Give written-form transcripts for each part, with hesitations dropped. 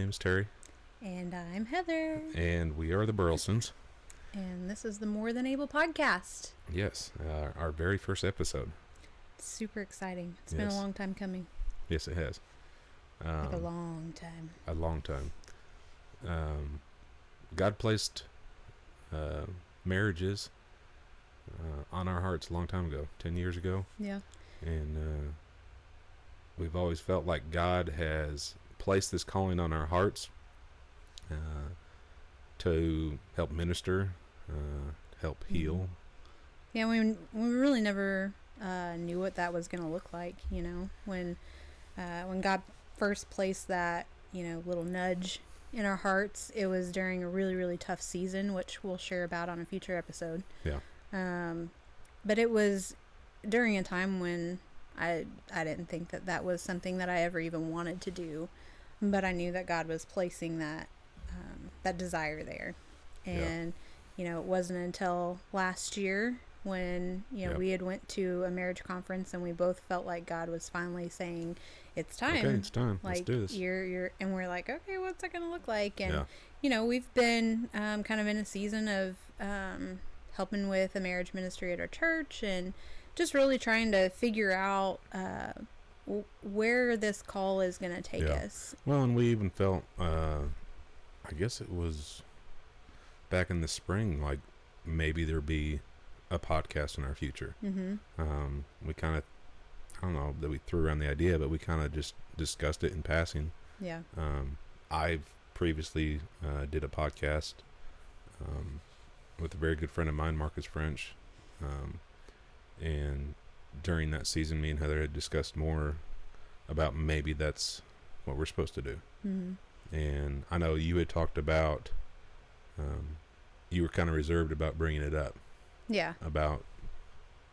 name's Terry. And I'm Heather. And we are the Burlesons. And this is the More Than Able podcast. Yes, our very first episode. Super exciting. It's been a long time coming. Yes, it has. Like a long time. A long time. God placed marriages on our hearts a long time ago, 10 years ago. Yeah. And we've always felt like God has placed this calling on our hearts to help minister, help heal. Yeah, we really never knew what that was going to look like, you know, when God first placed that, little nudge in our hearts. It was during a really, really tough season, which we'll share about on a future episode. Yeah. But it was during a time when I didn't think that was something that I ever even wanted to do, but I knew that God was placing that desire there. And, it wasn't until last year when, we had went to a marriage conference and we both felt like God was finally saying, it's time. Okay, it's time. Like, let's do this. And we're like, okay, what's that going to look like? And, we've been kind of in a season of helping with a marriage ministry at our church and just really trying to figure out where this call is going to take us. Well, and we even felt, I guess it was back in the spring, like maybe there'd be a podcast in our future. Mm-hmm. We kind of, I don't know that we threw around the idea, but we kind of just discussed it in passing. Yeah. I've previously did a podcast with a very good friend of mine, Marcus French. And during that season, me and Heather had discussed more about maybe that's what we're supposed to do. Mm-hmm. And I know you had talked about, you were kind of reserved about bringing it up. Yeah. About,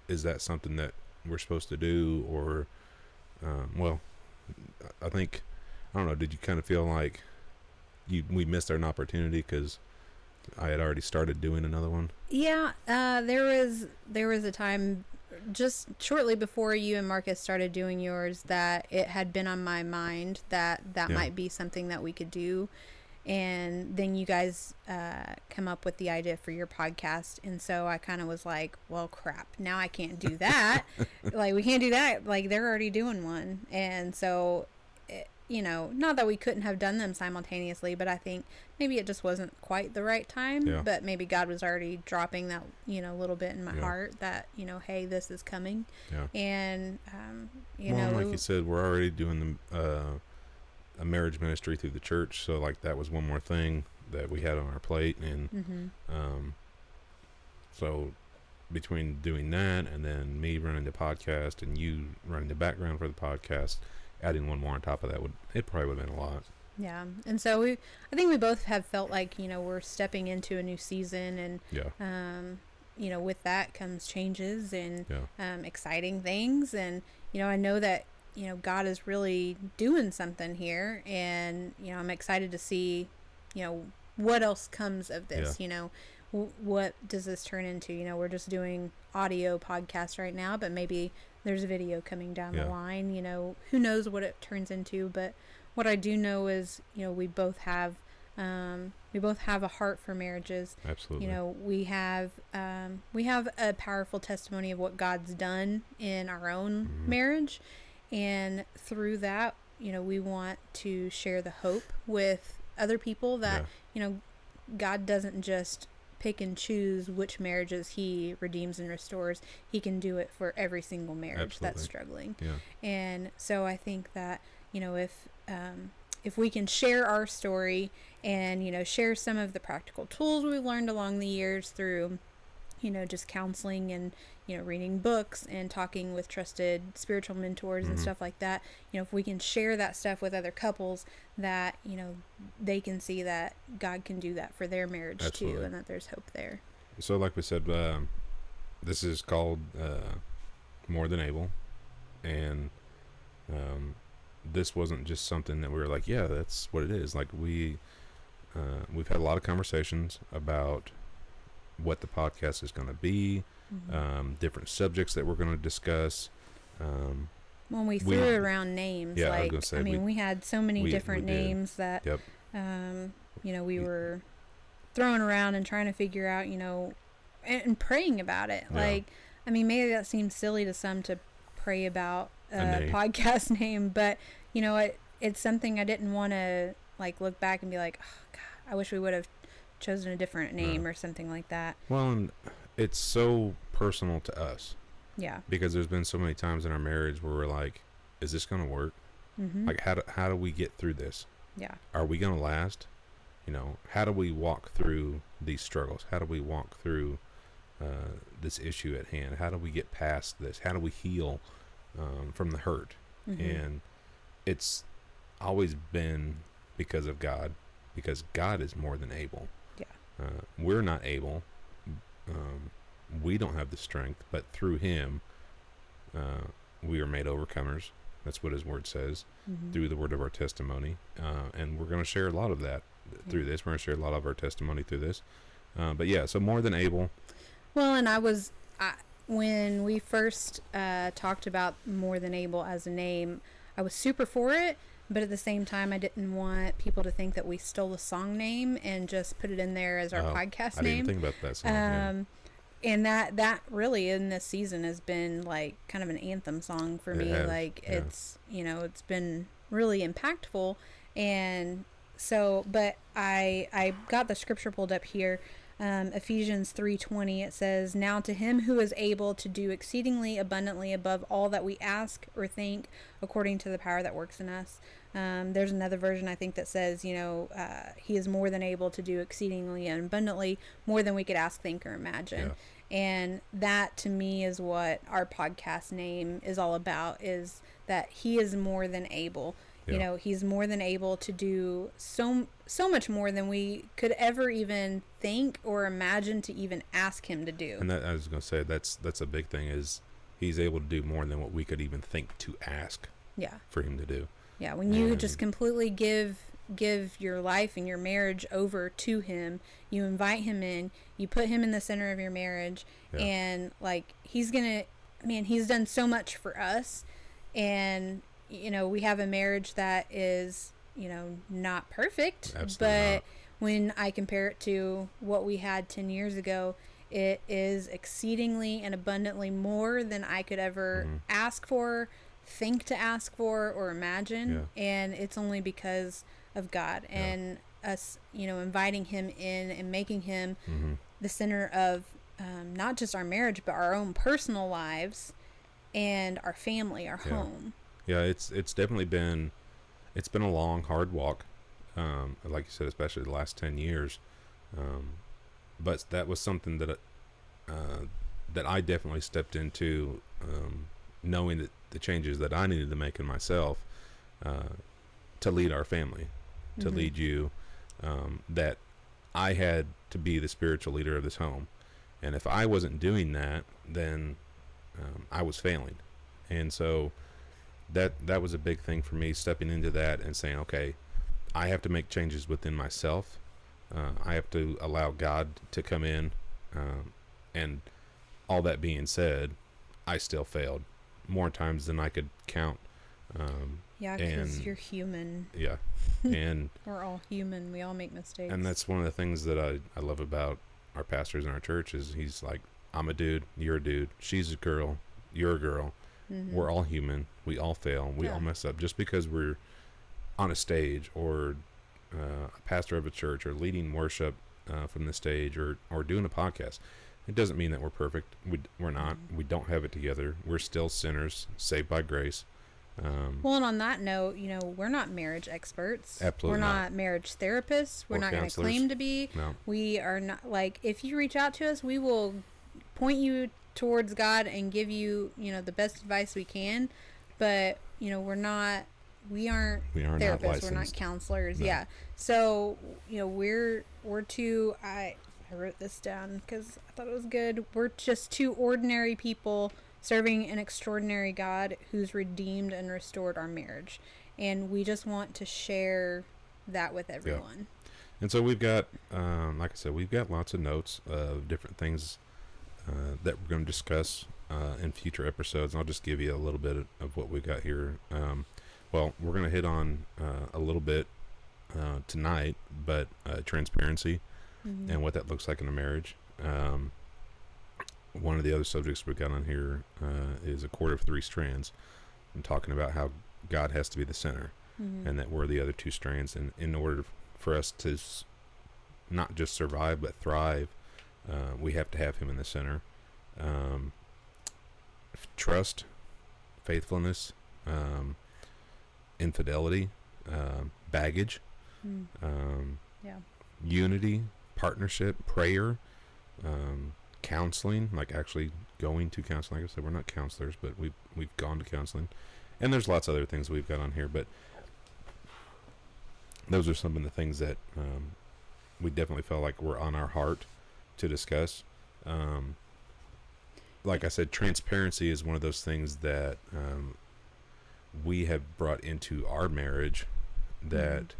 is that something that we're supposed to do? Or, well, I think, I don't know, did you kind of feel like we missed an opportunity because I had already started doing another one? Yeah, there was a time just shortly before you and Marcus started doing yours that it had been on my mind that might be something that we could do. And then you guys come up with the idea for your podcast. And so I kind of was like, well, crap, now I can't do that. Like, we can't do that. Like, they're already doing one. And so, not that we couldn't have done them simultaneously, but I think maybe it just wasn't quite the right time. Yeah. But maybe God was already dropping that, little bit in my heart that, hey, this is coming. Yeah. And, like you said, we're already doing a marriage ministry through the church, so like that was one more thing that we had on our plate. And so between doing that and then me running the podcast and you running the background for the podcast, adding one more on top of that it probably would have been a lot. Yeah. And so I think we both have felt like, we're stepping into a new season, and with that comes changes and exciting things. And I know that God is really doing something here, and I'm excited to see what else comes of this. What does this turn into? We're just doing audio podcasts right now, but maybe there's a video coming down the line. Who knows what it turns into? But what I do know is we both have a heart for marriages. Absolutely. We have a powerful testimony of what God's done in our own marriage. And through that, we want to share the hope with other people that, God doesn't just pick and choose which marriages he redeems and restores. He can do it for every single marriage that's struggling. Yeah. And so I think that, if we can share our story and, share some of the practical tools we've learned along the years through, just counseling and, reading books and talking with trusted spiritual mentors and stuff like that. If we can share that stuff with other couples, that, they can see that God can do that for their marriage too, and that there's hope there. So like we said, this is called More Than Able. And this wasn't just something that we were like, yeah, that's what it is. Like we've had a lot of conversations about what the podcast is going to be, different subjects that we're going to discuss. When we threw around names, we had so many different names that We were throwing around and trying to figure out, and praying about it. Yeah. Like, I mean, maybe that seems silly to some to pray about a podcast name, but it's something I didn't want to like look back and be like, oh, God, I wish we would have chosen a different name or something like that. Well, and it's so personal to us. Yeah. Because there's been so many times in our marriage where we're like, is this going to work? Mm-hmm. Like, how do we get through this? Yeah. Are we going to last? How do we walk through these struggles? How do we walk through this issue at hand? How do we get past this? How do we heal from the hurt? Mm-hmm. And it's always been because of God, because God is more than able. Yeah. We're not able. We don't have the strength, but through Him, we are made overcomers. That's what His Word says, through the word of our testimony. And we're going to share a lot of that through this. We're going to share a lot of our testimony through this. But yeah, so more than able. Well, and when we first talked about more than able as a name, I was super for it, but at the same time, I didn't want people to think that we stole a song name and just put it in there as our podcast name. I didn't even think about that song. And that really in this season has been like kind of an anthem song for me. Like it's been really impactful. And so, but I got the scripture pulled up here. Ephesians 3:20, it says, "Now to Him who is able to do exceedingly abundantly above all that we ask or think, according to the power that works in us." There's another version I think that says, He is more than able to do exceedingly and abundantly, more than we could ask, think, or imagine. Yeah. And that to me is what our podcast name is all about, is that He is more than able. Yeah. He's more than able to do so much more than we could ever even think or imagine to even ask Him to do. And that, I was going to say, that's a big thing, is He's able to do more than what we could even think to ask. Yeah. For Him to do. Yeah, when you just completely give your life and your marriage over to Him, you invite Him in, you put Him in the center of your marriage, and like He's done so much for us, and we have a marriage that is not perfect. Absolutely but not. When I compare it to what we had 10 years ago, it is exceedingly and abundantly more than I could ever ask for, think to ask for, or imagine. And it's only because of God and us inviting Him in and making Him the center of not just our marriage but our own personal lives and our family, our home. It's definitely been a long, hard walk, like you said, especially the last 10 years, but that was something that I definitely stepped into, knowing that the changes that I needed to make in myself to lead our family, to lead you, that I had to be the spiritual leader of this home. And if I wasn't doing that, then I was failing. And so that was a big thing for me, stepping into that and saying, okay, I have to make changes within myself. I have to allow God to come in. And all that being said, I still failed more times than I could count. Because you're human. Yeah. And we're all human. We all make mistakes. And that's one of the things that I love about our pastors in our church is he's like, I'm a dude, you're a dude, she's a girl, you're a girl. We're all human. We all fail. We all mess up. Just because we're on a stage or a pastor of a church or leading worship from the stage or doing a podcast, it doesn't mean that we're perfect. We're not. We don't have it together. We're still sinners, saved by grace. Well, and on that note, we're not marriage experts. Absolutely We're not marriage therapists. We're not going to claim to be. No. We are not, like, if you reach out to us, we will point you towards God and give you, the best advice we can. But, we aren't therapists. We're not counselors. No. Yeah. So, we're two, I wrote this down because I thought it was good. We're just two ordinary people serving an extraordinary God who's redeemed and restored our marriage. And we just want to share that with everyone. Yeah. And so we've got, like I said, we've got lots of notes of different things that we're going to discuss in future episodes. And I'll just give you a little bit of what we got here. Well, we're going to hit on a little bit tonight, but transparency Mm-hmm. and what that looks like in a marriage. One of the other subjects we got on here is a cord of three strands. I'm talking about how God has to be the center, Mm-hmm. and that we're the other two strands. And in order for us to not just survive but thrive, we have to have Him in the center. Trust, faithfulness, infidelity, baggage, Yeah. unity, partnership, prayer, counseling, like actually going to counseling. Like I said, we're not counselors, but we've gone to counseling, and there's lots of other things we've got on here, but those are some of the things that we definitely felt like were on our heart to discuss. Like I said, transparency is one of those things that we have brought into our marriage that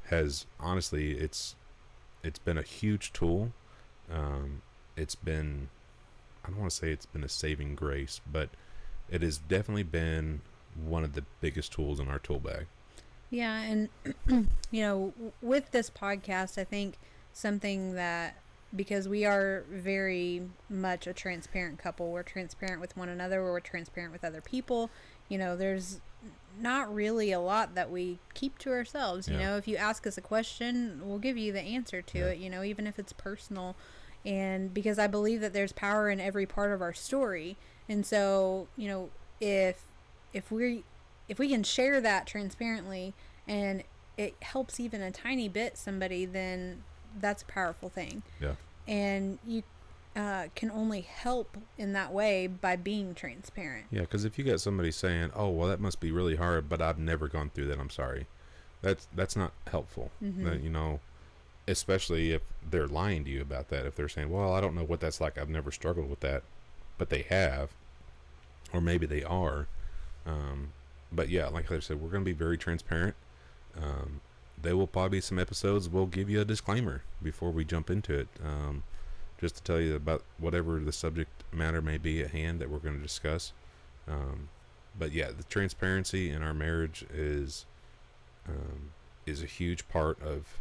has, honestly, it's been a huge tool. It's been, I don't want to say it's been a saving grace, but it has definitely been one of the biggest tools in our tool bag. Yeah, and with this podcast, I think something that, because we are very much a transparent couple, we're transparent with one another, we're transparent with other people. There's not really a lot that we keep to ourselves. If you ask us a question, we'll give you the answer to it, even if it's personal. And because I believe that there's power in every part of our story. And so, if we can share that transparently and it helps even a tiny bit somebody, then that's a powerful thing. Yeah. And you can only help in that way by being transparent. Yeah, because if you got somebody saying, "Oh, well, that must be really hard, but I've never gone through that. I'm sorry," that's not helpful. Mm-hmm. Especially if they're lying to you about that. If they're saying, "Well, I don't know what that's like. I've never struggled with that," but they have, or maybe they are. But yeah, like I said, we're going to be very transparent. There will probably be some episodes we'll give you a disclaimer before we jump into it, just to tell you about whatever the subject matter may be at hand that we're going to discuss. But yeah, the transparency in our marriage is a huge part of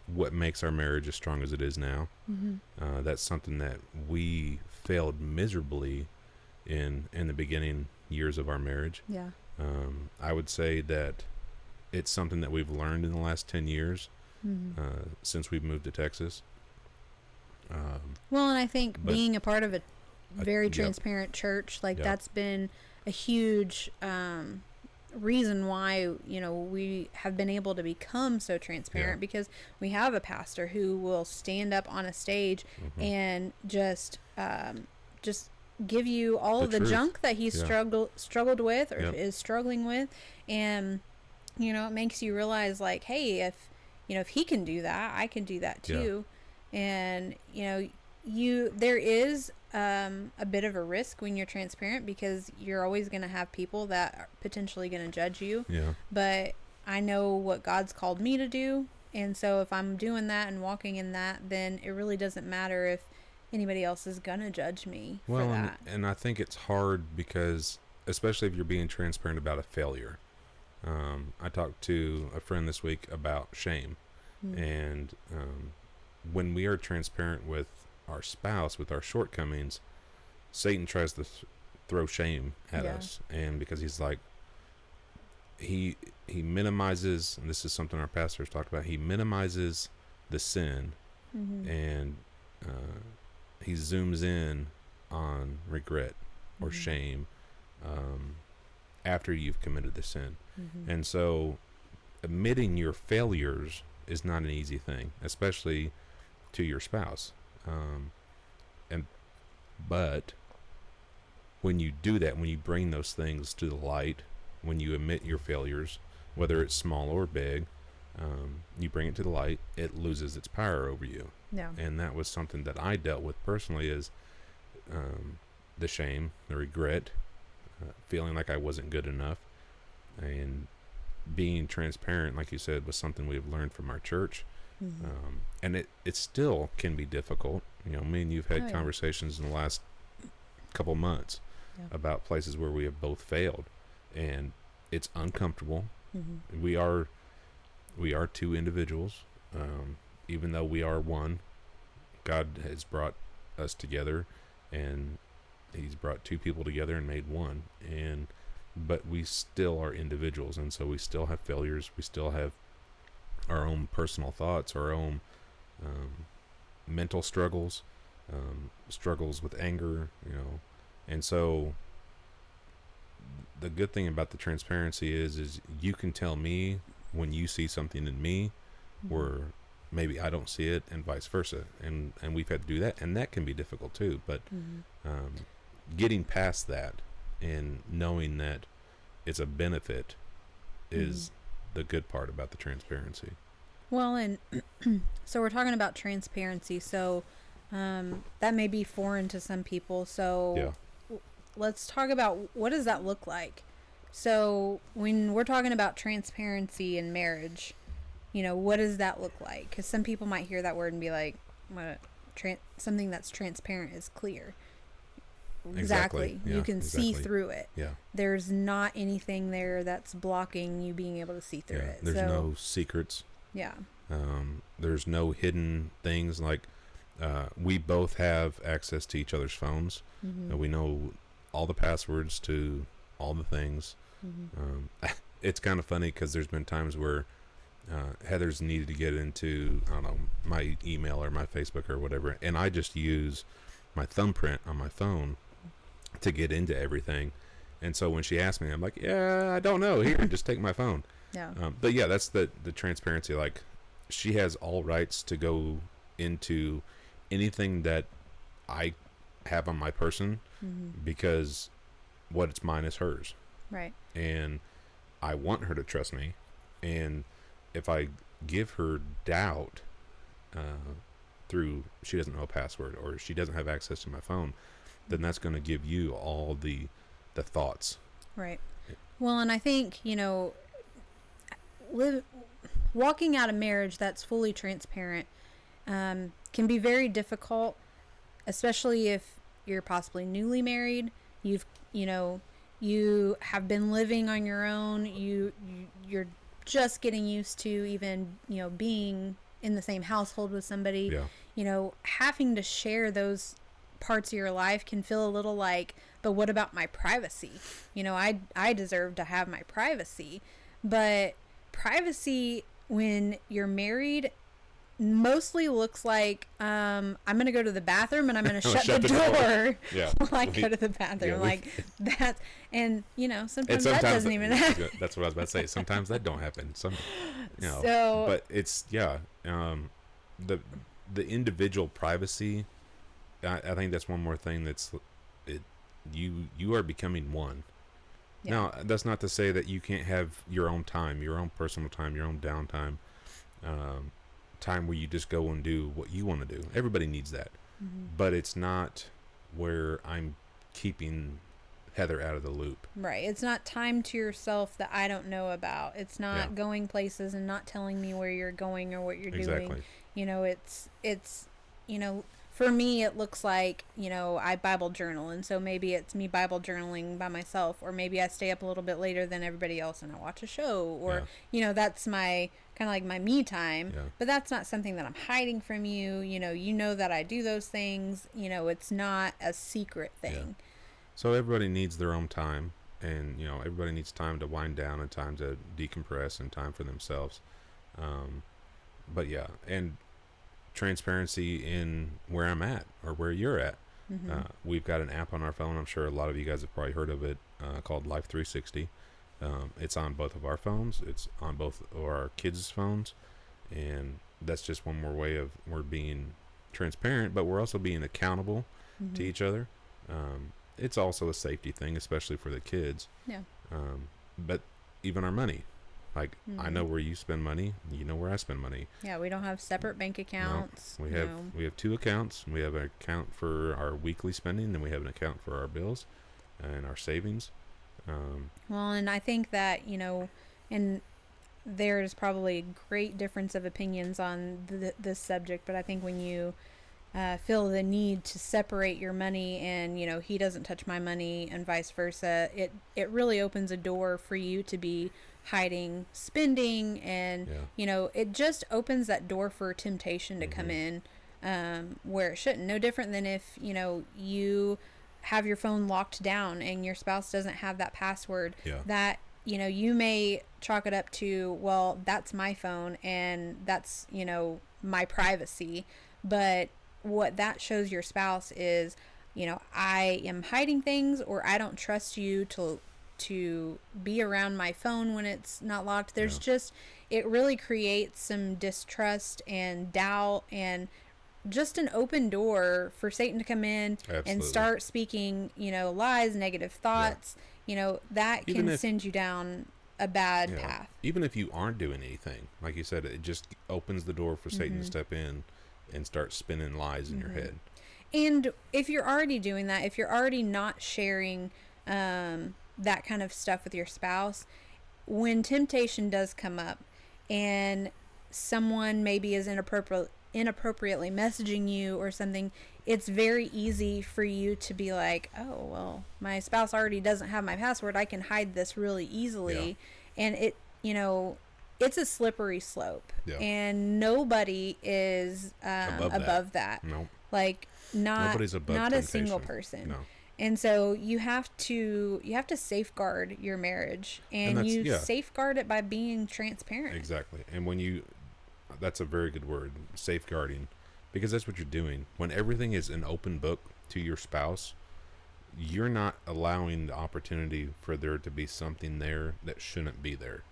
what makes our marriage as strong as it is now. Mm-hmm. That's something that we failed miserably in the beginning years of our marriage. Yeah. I would say that it's something that we've learned in the last 10 years since we've moved to Texas. Well, and I think being a part of a very transparent church, that's been a huge reason why, we have been able to become so transparent, because we have a pastor who will stand up on a stage and just give you all of the junk that he's struggled with or is struggling with. And, it makes you realize, like, hey, if he can do that, I can do that too. And, there is a bit of a risk when you're transparent, because you're always going to have people that are potentially going to judge you. Yeah. But I know what God's called me to do. And so if I'm doing that and walking in that, then it really doesn't matter if anybody else is going to judge me for that. And I think it's hard because, especially if you're being transparent about a failure. I talked to a friend this week about shame. And when we are transparent with our spouse, with our shortcomings, Satan tries to throw shame at us. And because he's like, he minimizes, and this is something our pastors talked about, he minimizes the sin and he zooms in on regret or shame after you've committed the sin. And so admitting your failures is not an easy thing, especially to your spouse. But when you do that, when you bring those things to the light, when you admit your failures, whether it's small or big, you bring it to the light, it loses its power over you. Yeah. And that was something that I dealt with personally, is the shame, the regret, feeling like I wasn't good enough. And being transparent, like you said, was something we've learned from our church. And it still can be difficult. Me and you've had conversations in the last couple months about places where we have both failed, and it's uncomfortable. We are, we are two individuals. Even though we are one, God has brought us together, and He's brought two people together and made one. But we still are individuals, and so we still have failures. We still have our own personal thoughts, our own mental struggles, struggles with anger, and so the good thing about the transparency is you can tell me when you see something in me where maybe I don't see it, and vice versa, and we've had to do that, and that can be difficult too, but getting past that and knowing that it's a benefit is the good part about the transparency. Well, and so we're talking about transparency, so that may be foreign to some people, so let's talk about what does that look like. So when we're talking about transparency in marriage, what does that look like? Because some people might hear that word and be like, something that's transparent is clear. Exactly. Yeah, you can see through it. Yeah. There's not anything there that's blocking you being able to see through it. There's no secrets. Yeah. There's no hidden things. Like we both have access to each other's phones. We know all the passwords to all the things. It's kind of funny because there's been times where Heather's needed to get into, I don't know, my email or my Facebook or whatever, and I just use my thumbprint on my phone to get into everything. And so when she asked me, I'm like, yeah, I don't know. Here, just take my phone. Yeah. But yeah, that's the transparency. Like, she has all rights to go into anything that I have on my person because what it's mine is hers. Right. And I want her to trust me. And if I give her doubt through she doesn't know a password or she doesn't have access to my phone, then that's going to give you all the thoughts. Right. Well, and I think, walking out a marriage that's fully transparent can be very difficult, especially if you're possibly newly married. You have been living on your own. You're just getting used to even, being in the same household with somebody. Yeah. Having to share those parts of your life can feel a little like, but what about my privacy? I deserve to have my privacy. But privacy when you're married mostly looks like I'm going to go to the bathroom and I'm going to shut the door while I go to the bathroom. That. And, sometimes that doesn't even happen. That's what I was about to say. Sometimes that don't happen. But it's, the individual privacy, I think that's one more thing you are becoming one. Yeah. Now, that's not to say that you can't have your own time, your own personal time, your own downtime, time where you just go and do what you want to do. Everybody needs that. But it's not where I'm keeping Heather out of the loop. Right. It's not time to yourself that I don't know about. It's not going places and not telling me where you're going or what you're doing. It's for me, it looks like, I Bible journal. And so maybe it's me Bible journaling by myself, or maybe I stay up a little bit later than everybody else and I watch a show, or, that's my kind of like my me time. Yeah. But that's not something that I'm hiding from you. You know that I do those things. It's not a secret thing. Yeah. So everybody needs their own time, and, everybody needs time to wind down and time to decompress and time for themselves. But yeah, and transparency in where I'm at or where you're at. We've got an app on our phone. I'm sure a lot of you guys have probably heard of it, called Life 360. It's on both of our phones. It's on both of our kids' phones. And that's just one more way of we're being transparent, but we're also being accountable to each other. It's also a safety thing, especially for the kids. Yeah. But even our money. Like, I know where you spend money. You know where I spend money. Yeah, we don't have separate bank accounts. No, we have two accounts. We have an account for our weekly spending, and we have an account for our bills and our savings. Well, and I think that, and there's probably a great difference of opinions on this subject, but I think when you feel the need to separate your money, and he doesn't touch my money and vice versa, it really opens a door for you to be hiding spending, and it just opens that door for temptation to come in where it shouldn't. No different than if you have your phone locked down and your spouse doesn't have that password. That you may chalk it up to, well, that's my phone and that's my privacy. But what that shows your spouse is, I am hiding things, or I don't trust you to be around my phone when it's not locked. There's just, it really creates some distrust and doubt, and just an open door for Satan to come in and start speaking, lies, negative thoughts, that even can send you down a bad path. Even if you aren't doing anything, like you said, it just opens the door for Satan to step in and start spinning lies in your head. And if you're already doing that, if you're already not sharing that kind of stuff with your spouse, when temptation does come up and someone maybe is inappropriately messaging you or something, it's very easy for you to be like, oh, well, my spouse already doesn't have my password, I can hide this really easily. And it it's a slippery slope, and nobody is above that. No. Like, nobody's above not temptation. A single person. No. And so you have to safeguard your marriage, and you safeguard it by being transparent. Exactly. And that's a very good word, safeguarding, because that's what you're doing. When everything is an open book to your spouse, you're not allowing the opportunity for there to be something there that shouldn't be there.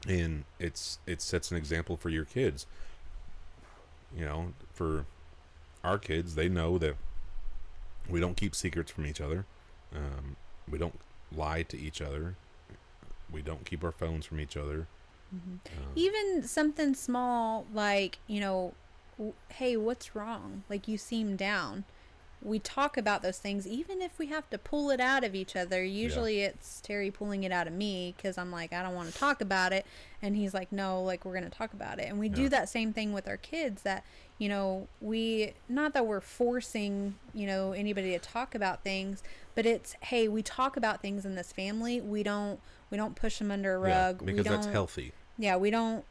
And it sets an example for your kids. For our kids, they know that we don't keep secrets from each other. We don't lie to each other. We don't keep our phones from each other. Even something small like, hey, what's wrong? Like, you seem down. We talk about those things, even if we have to pull it out of each other. Usually it's Terry pulling it out of me because I'm like, I don't want to talk about it. And he's like, no, like, we're going to talk about it. And we do that same thing with our kids, that, not that we're forcing, anybody to talk about things, but it's, hey, we talk about things in this family. We don't push them under a rug. Because that's healthy. Yeah, we don't,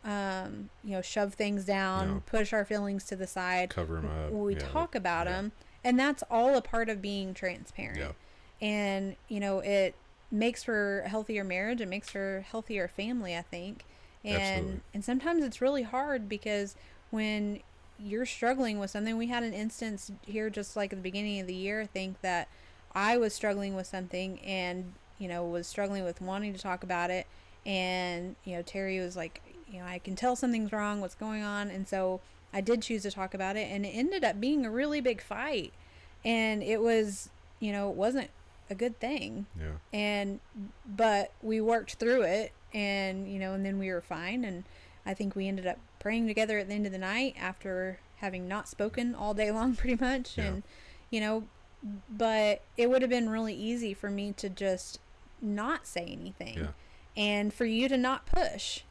shove things down, push our feelings to the side. Cover them up. We talk about them. And that's all a part of being transparent. And, it makes for a healthier marriage. It makes for a healthier family, I think. And sometimes it's really hard because when you're struggling with something, we had an instance here just like at the beginning of the year, I think, that I was struggling with something and, was struggling with wanting to talk about it. And, Terry was like, I can tell something's wrong, what's going on. And so I did choose to talk about it, and it ended up being a really big fight. And it was, it wasn't a good thing. But we worked through it, and, and then we were fine. And I think we ended up praying together at the end of the night after having not spoken all day long, pretty much. And, but it would have been really easy for me to just not say anything. And for you to not push.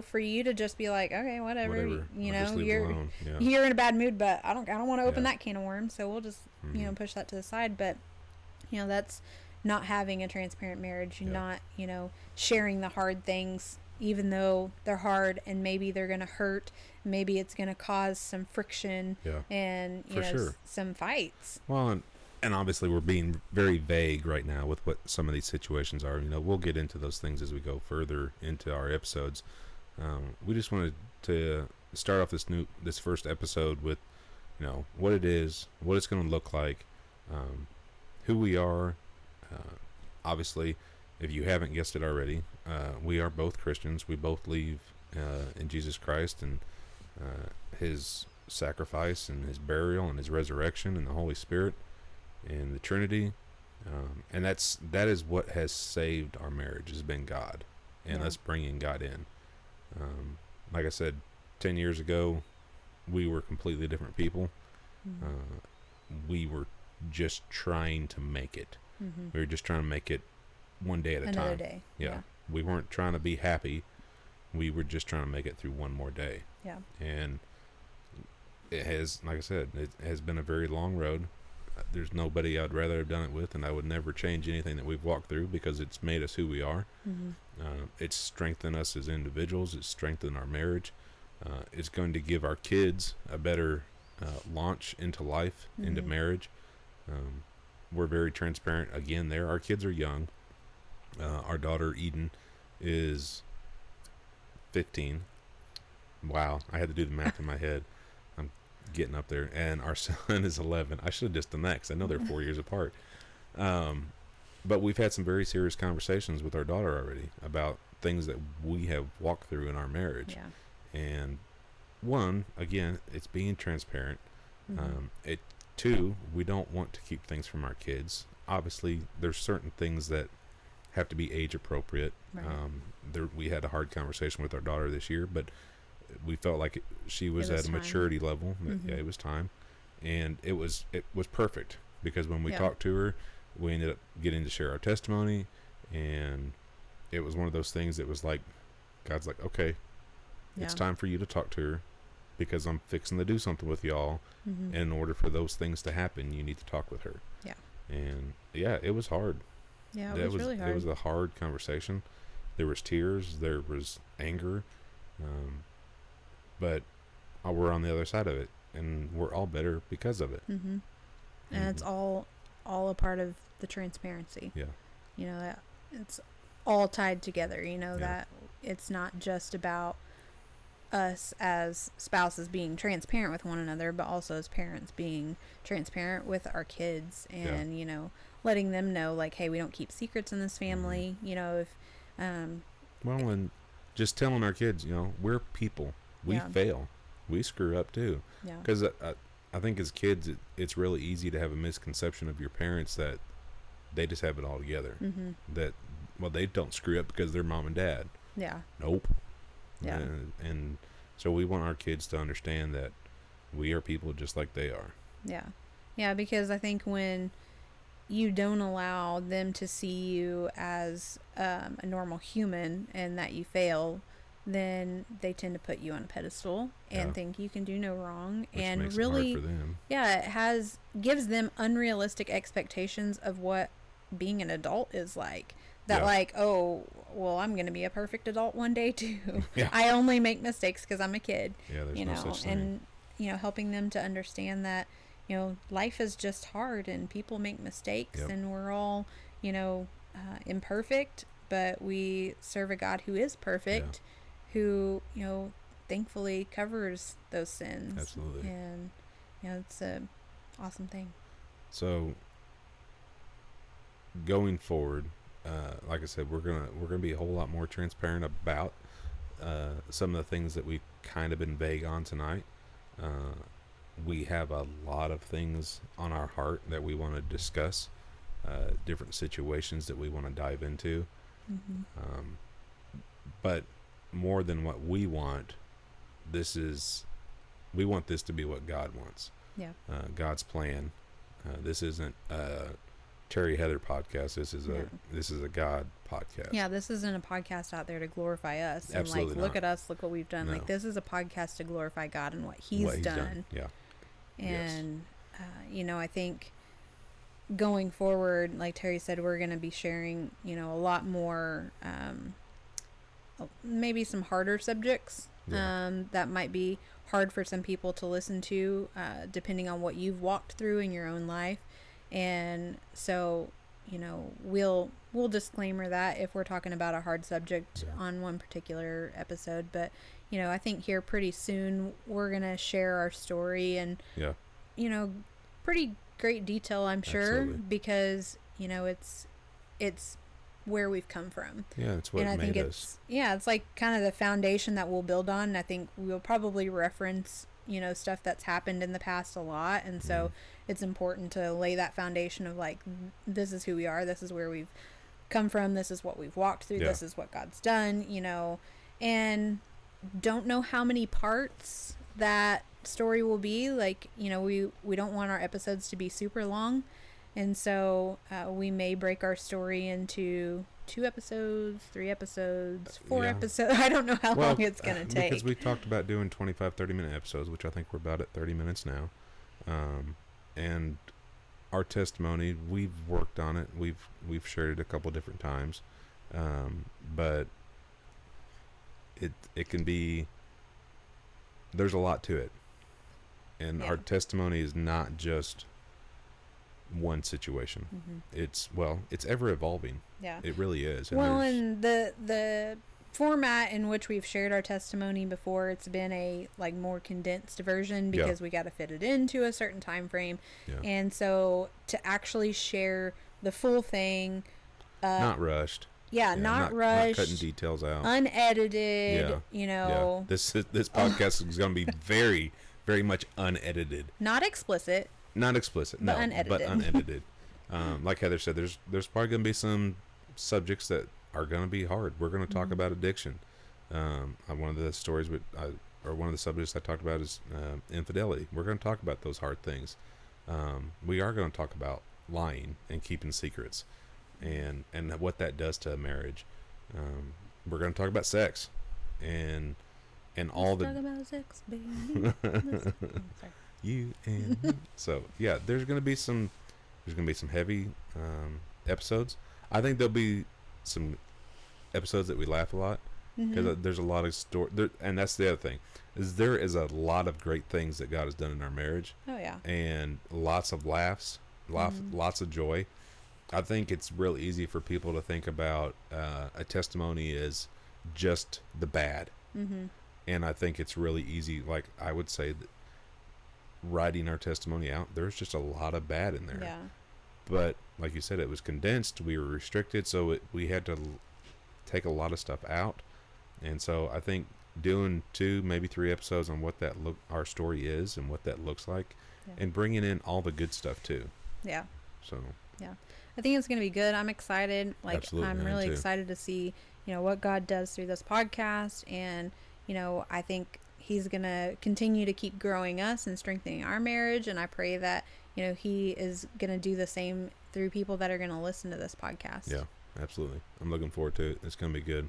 For you to just be like, okay, whatever. You're in a bad mood, but I don't want to open that can of worms, so we'll just push that to the side. But that's not having a transparent marriage. Not sharing the hard things, even though they're hard and maybe they're gonna hurt. Maybe it's gonna cause some friction and some fights. Well, and obviously we're being very vague right now with what some of these situations are. We'll get into those things as we go further into our episodes. We just wanted to start off this first episode with, what it is, what it's going to look like, who we are. Obviously, if you haven't guessed it already, we are both Christians. We both believe in Jesus Christ and his sacrifice and his burial and his resurrection and the Holy Spirit and the Trinity, and that is what has saved our marriage, has been God and us bringing God in. Like I said, 10 years ago we were completely different people. We were just trying to make it. We were just trying to make it one day at a time. Another day. We weren't trying to be happy. We were just trying to make it through one more day. And it has, like I said, it has been a very long road. There's nobody I'd rather have done it with, and I would never change anything that we've walked through because it's made us who we are. Mm-hmm. It's strengthened us as individuals. It's strengthened our marriage. It's going to give our kids a better launch into life, into marriage. We're very transparent again there. Our kids are young. Our daughter Eden is 15. Wow, I had to do the math in my head. I'm getting up there. And our son is 11. I should have just done that because I know they're 4 years apart. But we've had some very serious conversations with our daughter already about things that we have walked through in our marriage. Yeah. And one, again, it's being transparent. Two, we don't want to keep things from our kids. Obviously, there's certain things that have to be age appropriate. Right. We had a hard conversation with our daughter this year, but we felt like she was at a time. maturity level. Yeah, it was time, and it was perfect because when we talked to her, we ended up getting to share our testimony, and it was one of those things that was like, God's like, okay, it's time for you to talk to her because I'm fixing to do something with y'all. And in order for those things to happen, you need to talk with her. Yeah. And yeah, it was hard. Yeah, it was really hard. It was a hard conversation. There was tears. There was anger. But we're on the other side of it, and we're all better because of it. And it's all a part of the transparency. Yeah. You know, that it's all tied together. You know, that it's not just about us as spouses being transparent with one another, but also as parents being transparent with our kids and, you know, letting them know, like, hey, we don't keep secrets in this family. You know, if well, and just telling our kids, you know, we're people. We fail. We screw up too. Yeah. Because I think as kids, it's really easy to have a misconception of your parents that they just have it all together. That, well, they don't screw up because they're mom and dad. Yeah. Nope. Yeah. And so we want our kids to understand that we are people just like they are. Yeah. Yeah, because I think when you don't allow them to see you as a normal human and that you fail, then they tend to put you on a pedestal and think you can do no wrong. Which and makes really, it hard for them. Yeah, it gives them unrealistic expectations of what being an adult is like. That like, oh, well, I'm going to be a perfect adult one day too. I only make mistakes because I'm a kid. Yeah, there's no such thing. And, you know, helping them to understand that, you know, life is just hard and people make mistakes and we're all, you know, imperfect, but we serve a God who is perfect, who, you know, thankfully covers those sins. Absolutely. And, you know, it's a awesome thing. So going forward, like I said, we're gonna be a whole lot more transparent about some of the things that we've kind of been vague on tonight. We have a lot of things on our heart that we want to discuss, different situations that we want to dive into. But more than what we want, we want this to be what God wants. Yeah. God's plan. This isn't Terry Heather podcast. This is a God podcast. Yeah, this isn't a podcast out there to glorify us. Absolutely and like, look at us, look what we've done. No. Like, this is a podcast to glorify God and what He's done. Yeah. And you know, I think going forward, like Terry said, we're going to be sharing, you know, a lot more, maybe some harder subjects that might be hard for some people to listen to, depending on what you've walked through in your own life. And so, you know, we'll disclaimer that if we're talking about a hard subject on one particular episode. But, you know, I think here pretty soon we're going to share our story and, you know, pretty great detail, I'm sure. Absolutely. Because, you know, it's where we've come from. Yeah, it's what made us. Yeah, it's like kind of the foundation that we'll build on. And I think we'll probably reference, you know, stuff that's happened in the past a lot. And so it's important to lay that foundation of like, this is who we are. This is where we've come from. This is what we've walked through. This is what God's done, you know, and don't know how many parts that story will be. Like, you know, we don't want our episodes to be super long And so we may break our story into 2 episodes, 3 episodes, 4 episodes. I don't know how long it's going to take. Because we talked about doing 25, 30-minute episodes, which I think we're about at 30 minutes now. And our testimony, we've worked on it. We've shared it a couple different times. But it can be, there's a lot to it. And our testimony is not just one situation. It's ever evolving. Yeah, it really is. And the format in which we've shared our testimony before, it's been a more condensed version because we got to fit it into a certain time frame. And so to actually share the full thing, not rushed. Not rushed, not cutting details out, unedited. This podcast is going to be very, very much unedited, not explicit, but unedited. Like Heather said, there's probably going to be some subjects that are going to be hard. We're going to talk about addiction. One of the stories one of the subjects I talked about is infidelity. We're going to talk about those hard things. We are going to talk about lying and keeping secrets, and what that does to a marriage. We're going to talk about sex, and all the. Talk about sex, baby. You and me. So there's going to be some heavy episodes. I think there'll be some episodes that we laugh a lot because there's a lot of story there, and that's the other thing is there is a lot of great things that God has done in our marriage. And lots of laughs, lots of joy. I think it's real easy for people to think about a testimony as just the bad, and I think it's really easy. Like I would say that writing our testimony out, there's just a lot of bad in there. But like you said, it was condensed. We were restricted, so we had to take a lot of stuff out. And so I think doing 2, maybe 3 episodes on what our story is and what that looks like, and bringing in all the good stuff too. So I think it's going to be good. I'm excited. Absolutely, I'm really excited to see what God does through this podcast, and I think He's going to continue to keep growing us and strengthening our marriage. And I pray that, He is going to do the same through people that are going to listen to this podcast. Yeah, absolutely. I'm looking forward to it. It's going to be good.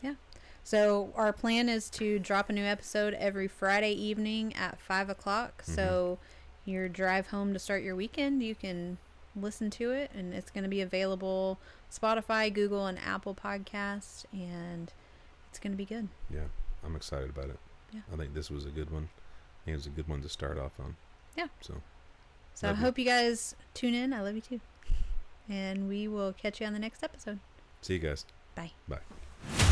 Yeah. So our plan is to drop a new episode every Friday evening at 5:00. So your drive home to start your weekend, you can listen to it, and it's going to be available Spotify, Google, and Apple Podcasts, and it's going to be good. Yeah, I'm excited about it. Yeah. I think this was a good one. I think it was a good one to start off on. Yeah. So I hope you guys tune in. I love you too. And we will catch you on the next episode. See you guys. Bye. Bye.